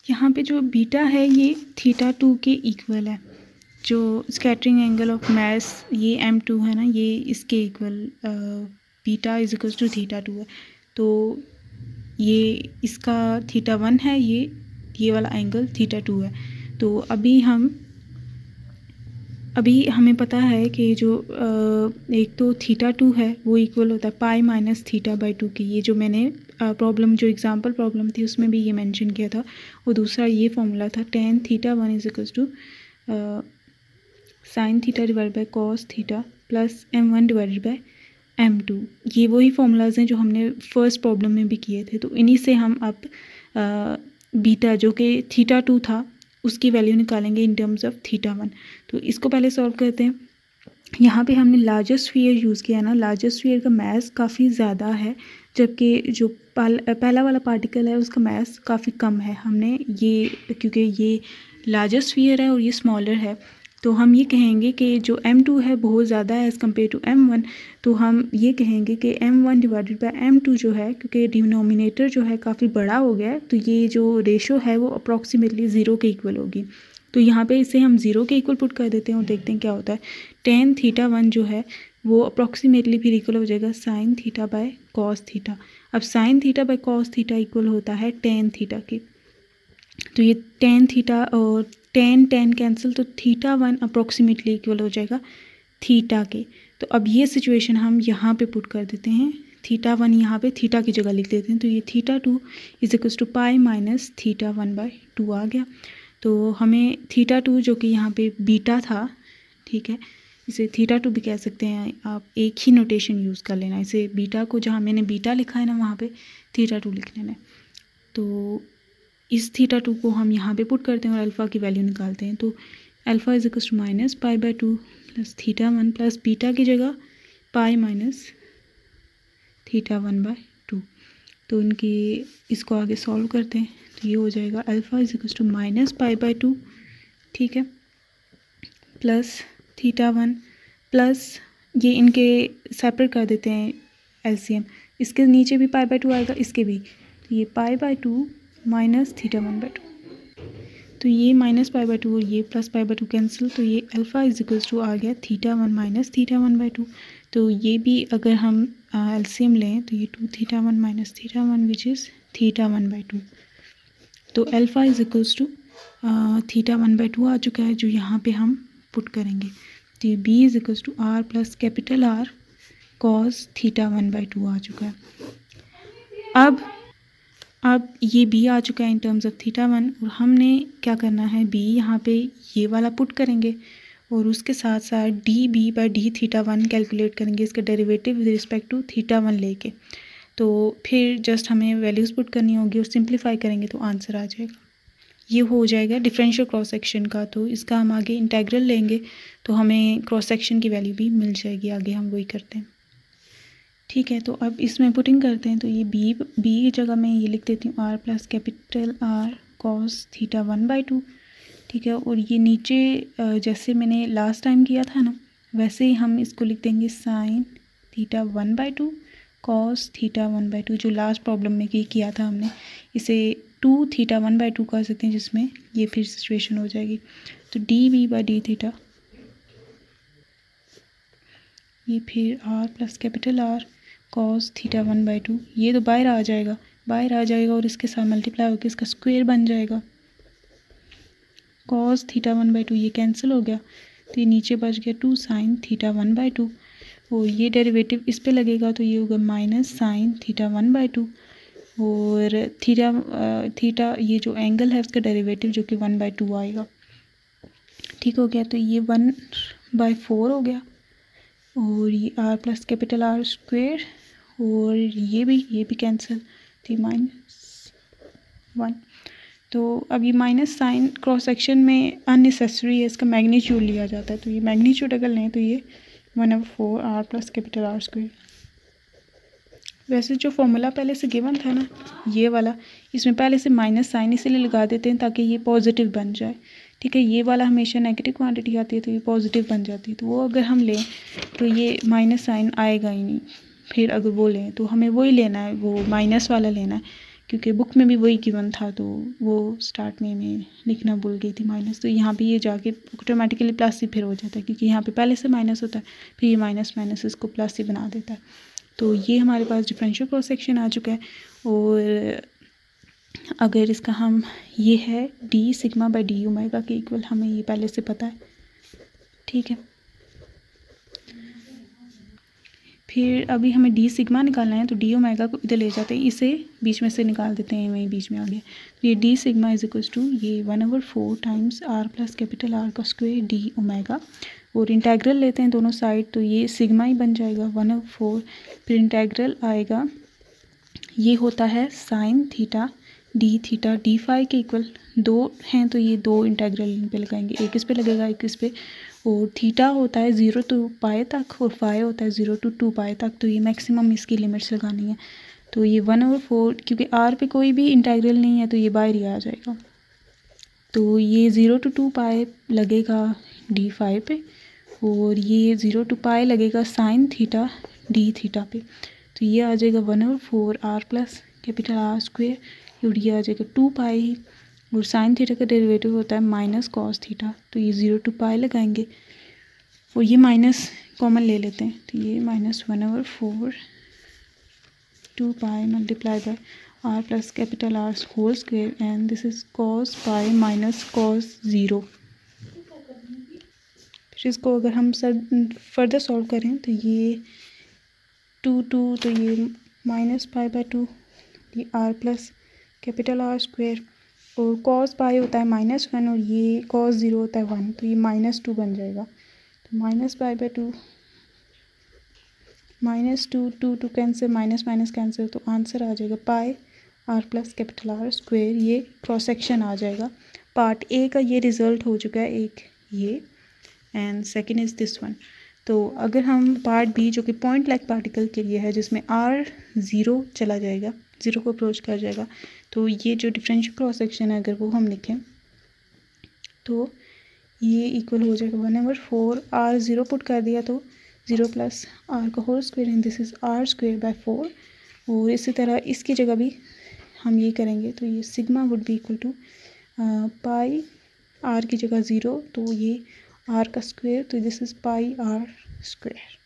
यहाँ पे जो बीटा है ये थीटा 2 के इक्वल है। जो स्कैटरिंग एंगल ऑफ मास ये m2 है ना, ये इसके equal beta is equal to theta 2 है। तो ये इसका थीटा 1 है, ये वाला एंगल थीटा 2 है। तो अभी हमें पता है कि जो एक तो थीटा 2 है वो इक्वल होता है पाई माइनस थीटा बाई 2 की। ये जो मैंने प्रॉब्लम जो एग्जांपल प्रॉब्लम थी उसमें भी ये मेंशन किया था। और दूसरा ये फॉर्मूला था tan theta 1 is equal to sine theta divide by cos theta plus m1 divided by m2। ये वही फॉर्मूलाज हैं जो हमने फर्स्ट प्रॉब्लम में भी किए थे। तो इन्हीं से हम अब बीटा जो कि थीटा 2 था उसकी वैल्यू निकालेंगे इन टर्म्स ऑफ थीटा 1। तो इसको पहले सॉल्व करते हैं। यहाँ पे हमने लार्जेस्ट स्फीयर यूज़ किया है ना, लार्जेस्ट स्फीयर का मास काफ़ी ज़्यादा है, जबकि जो पहला वाला पार्टिकल है उसका मास काफ़ी कम है। हमने ये क्योंकि ये लार्जेस्ट स्फीयर है और ये स्मॉलर है, तो हम ये कहेंगे कि जो m2 है बहुत ज़्यादा है एज़ कम्पेयर टू m1। तो हम ये कहेंगे कि m1 डिवाइडेड बाई m2 जो है, क्योंकि डिनोमिनेटर जो है काफ़ी बड़ा हो गया है, तो ये जो रेशो है वो अप्रॉक्सीमेटली 0 के इक्वल होगी। तो यहाँ पे इसे हम 0 के इक्वल पुट कर देते हैं और देखते हैं क्या होता है। टेन थीटा 1 जो है वो अप्रॉक्सीमेटली फिर इक्वल हो जाएगा sine theta by cos theta. अब sine theta by cos theta equal होता है टेन थीटा के। तो ये टेन थीटा और टेन टेन कैंसिल, तो थीटा 1 अप्रॉक्सीमेटली इक्वल हो जाएगा थीटा के। तो अब ये सिचुएशन हम यहाँ पे पुट कर देते हैं, थीटा 1 यहाँ पे थीटा की जगह लिख देते हैं। तो ये theta 2 is equal to pi minus theta 1 by 2 आ गया। तो हमें थीटा 2 जो कि यहाँ पे बीटा था, ठीक है, इसे थीटा 2 भी कह सकते हैं आप, एक ही नोटेशन यूज़ कर लेना। इसे बीटा को जहाँ मैंने बीटा लिखा है ना वहाँ पे थीटा 2 लिख लेना है। तो इस थीटा 2 को हम यहाँ पे पुट करते हैं और अल्फ़ा की वैल्यू निकालते हैं। तो alpha is equal to minus pi by 2 plus theta 1 plus beta की जगह पाई माइनस थीटा 1 बाई 2। तो इनकी इसको आगे सॉल्व करते हैं। तो ये हो जाएगा alpha is equal to minus pi by 2, ठीक है, प्लस थीटा 1 प्लस ये इनके सेपरेट कर देते हैं एलसीएम। इसके नीचे भी पाई बाई 2 आएगा, इसके भी। तो ये पाई बाई 2 माइनस थीटा 1 बाई 2। तो ये माइनस पाई बाई 2 और ये प्लस पाई बाई 2 कैंसिल। तो ये अल्फ़ा इज इक्वल्स टू आ गया थीटा 1 माइनस थीटा 1 बाई 2। तो ये भी अगर हम एलसीएम लें तो ये 2 theta 1 minus theta 1 which is theta 1 by 2। तो alpha is equals to theta 1 by 2 आ चुका है, जो यहाँ पे हम पुट करेंगे। तो ये B is equals to R plus capital R cos theta 1 by 2 आ चुका है। अब ये b आ चुका है इन टर्म्स ऑफ थीटा 1, और हमने क्या करना है, b यहाँ पे ये वाला पुट करेंगे और उसके साथ साथ D B by D theta 1 calculate करेंगे, इसका derivative with respect to theta 1 लेके। तो फिर जस्ट हमें वैल्यूज़ पुट करनी होगी और सिंप्लीफाई करेंगे तो आंसर आ जाएगा। ये हो जाएगा डिफरेंशियल क्रॉस सेक्शन का। तो इसका हम आगे इंटेग्रल लेंगे तो हमें क्रॉस सेक्शन की वैल्यू भी मिल जाएगी। आगे हम वही करते हैं, ठीक है। तो अब इसमें पुटिंग करते हैं। तो ये बी की जगह मैं ये लिख देती हूँ R plus capital R cos theta 1 by 2, ठीक है। और ये नीचे जैसे मैंने लास्ट टाइम किया था ना, वैसे ही हम इसको लिख देंगे sine theta 1 by 2 cos theta 1 by 2, जो लास्ट प्रॉब्लम में किया था हमने। इसे 2 थीटा 1 बाई 2 कर सकते हैं, जिसमें ये फिर सिचुएशन हो जाएगी। तो D V by D theta, ये फिर R plus capital R cos theta 1 by 2, ये तो बाहर आ जाएगा और इसके साथ मल्टीप्लाई होकर इसका स्क्वायर बन जाएगा। कॉस थीटा 1 बाई 2 ये कैंसिल हो गया, तो ये नीचे बच गया 2 साइन थीटा 1 बाई 2, और ये डेरिवेटिव इस पे लगेगा तो ये होगा माइनस साइन थीटा 1 बाई 2, और थीटा ये जो एंगल है उसका डेरिवेटिव जो कि 1 बाई 2 आएगा, ठीक हो गया। तो ये 1 बाई 4 हो गया, और ये R plus capital R square, और ये भी कैंसिल, तो माइनस 1। तो अब ये माइनस साइन क्रॉस सेक्शन में अननेसेसरी है, इसका मैग्नीट्यूड लिया जाता है। तो ये मैग्नीट्यूड अगर लें तो ये 1/4 R plus capital R square. वैसे जो फॉर्मूला पहले से गिवन था ना ये वाला, इसमें पहले से माइनस साइन इसलिए लगा देते हैं ताकि ये पॉजिटिव बन जाए, ठीक है। ये वाला हमेशा नेगेटिव क्वांटिटी आती है तो ये पॉजिटिव बन जाती है, तो वो अगर हम लें तो ये माइनस साइन आएगा ही नहीं। फिर अगर वो लें तो हमें वही लेना है, वो माइनस वाला लेना है, क्योंकि बुक में भी वही गिवन था, तो वो स्टार्ट में मैं लिखना भूल गई थी माइनस। तो यहाँ पे ये जाके ऑटोमेटिकली प्लस ही फिर हो जाता है, क्योंकि यहाँ पे पहले से माइनस होता है, फिर ये माइनस माइनस इसको प्लस ही बना देता है। तो ये हमारे पास डिफरेंशियल क्रॉस सेक्शन आ चुका है। और अगर इसका हम ये है D sigma by D omega के इक्वल, हमें ये पहले से पता है, ठीक है। फिर अभी हमें डी सिग्मा निकालना है, तो डी ओमेगा को इधर ले जाते हैं, इसे बीच में से निकाल देते हैं, वहीं बीच में आ गया। तो ये D sigma is equal to ये 1/4 times R plus capital R का स्क्वायर डी ओमेगा, और इंटेग्रल लेते हैं दोनों साइड, तो ये सिग्मा ही बन जाएगा 1/4। फिर इंटेग्रल आएगा, ये होता है साइन थीटा डी फाई के इक्वल। दो हैं तो ये दो इंटेग्रल पे लगाएंगे, एक इस पे लगेगा एक इस पे। और थीटा होता है 0 to पाई तक, और फाई होता है 0 to 2 पाई तक, तो ये मैक्सिमम इसकी लिमिट्स लगानी है। तो ये 1/4, क्योंकि आर पे कोई भी इंटेग्रल नहीं है तो ये बाहर ही आ जाएगा। तो ये 0 to 2 पाई लगेगा डी फाई पे, और ये 0 to पाई लगेगा साइन थीटा डी थीटा पे। तो ये आ जाएगा 1/4 R plus capital R square, और ये आ जाएगा 2 पाई, और साइन थीटा का डेरिवेटिव होता है माइनस कॉस थीटा, तो ये 0 to पाई लगाएंगे, और ये माइनस कॉमन ले लेते हैं, तो ये minus 1/4 2 pi multiply by R plus capital R whole square, and this is cos pi minus cos 0। फिर इसको अगर हम फर्दर सॉल्व करें तो ये 2 तो ये माइनस पाई बाय 2, ये R plus capital R square, और कॉस पाई होता है -1, और ये कॉस 0 होता है 1, तो ये -2 बन जाएगा। तो minus pi by 2 -2 two cancel, minus minus cancel, तो आंसर आ जाएगा pi R plus capital R square. ये क्रॉस सेक्शन आ जाएगा। पार्ट ए का ये रिज़ल्ट हो चुका है एक ये, and second is this one. तो अगर हम पार्ट बी जो कि पॉइंट लाइक पार्टिकल के लिए है, जिसमें आर 0 चला जाएगा, 0 को अप्रोच कर जाएगा, तो ये जो डिफरेंशियल क्रॉस सेक्शन है अगर वो हम लिखें तो ये इक्वल हो जाएगा 1/4 आर 0 पुट कर दिया तो 0 प्लस आर का whole square, and this is R square by 4। और इसी तरह इसकी जगह भी हम ये करेंगे, तो ये sigma would be equal to pi R की जगह 0, तो ये आर का स्क्वायर, तो this is pi R square.